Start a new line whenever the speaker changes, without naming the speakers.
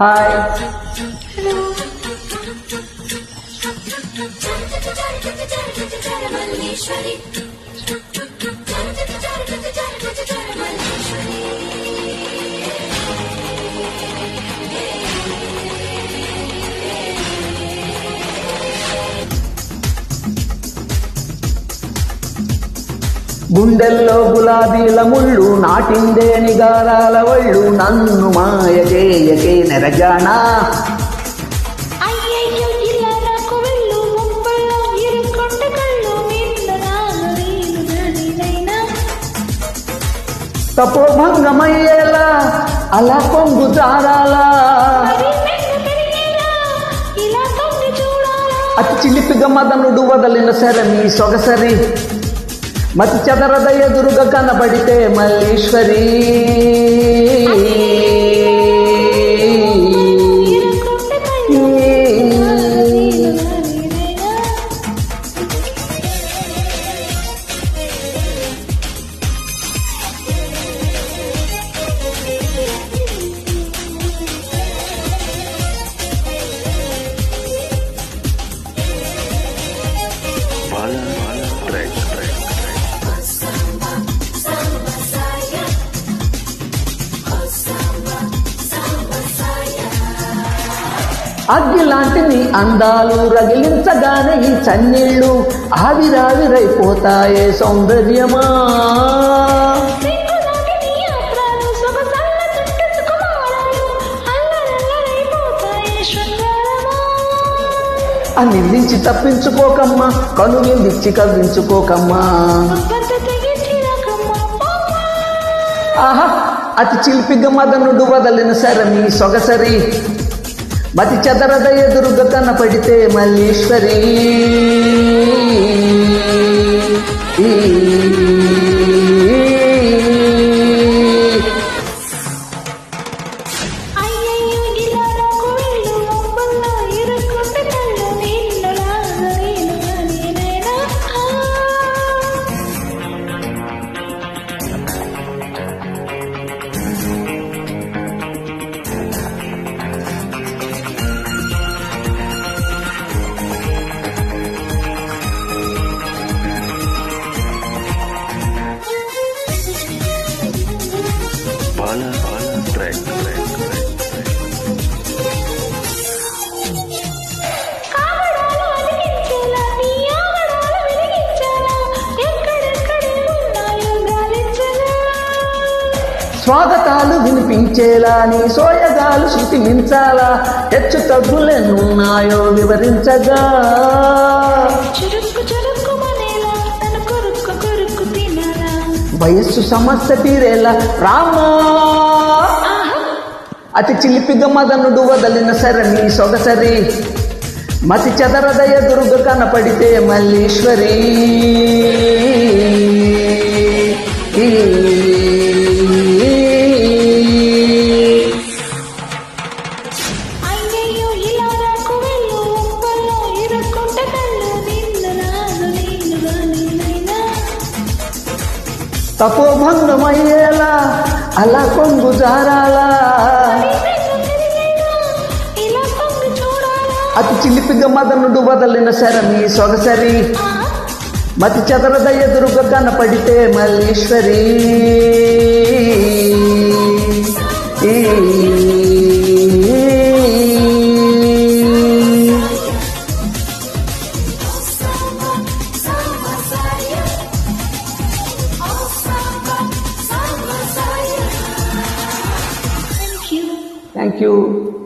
Hi. గుండెల్లో గులాబీల ముళ్ళు నాటిందే నిగారాల వళ్ళు నన్ను మాయ చేయకే నెరజానా. తపోభంగమయ్యేలా అలా పొంగు జారాలా, అతి చిలిపిగా మదనుడు వదలిన శరణి సొగసరి, మతి చెదరద ఎదురుగా కనబడితే మల్లీశ్వరి. అగ్గిలాంటి నీ అందాలు రగిలించగానే ఈ చన్నీళ్ళు ఆవిరావిరైపోతాయే సౌందర్యమా. నిందించి తప్పించుకోకమ్మా, కను నిందించి కవ్వించుకోకమ్మా. ఆహా, అతి చిలిపిగా మదనుడు వదలిన శరణి సొగసరి, మతి చెదరద ఎదురుగా కనపడితే మల్లీశ్వరి. స్వాగతాలు వినిపించేలా నీ సోయగాలు శృతి మించాలా, హెచ్చు తగ్గులెన్నున్నాయో వివరించగా. వయస్సు సమస్య తీరేలా రామా, అతి చిలిపిగా మదనుడు వదలిన శరణి సొగసరి, మతి చెదరద ఎదురుగా కనపడితే మల్లీశ్వరి. తపోభంగమయ్యేలా అలా కొంగు జారాలా, అతి చిలిపిగా మదనుడు వదలిన శరణి సొగసరి, మతి చెదరద ఎదురుగా కనపడితే మల్లీశ్వరి. Thank you.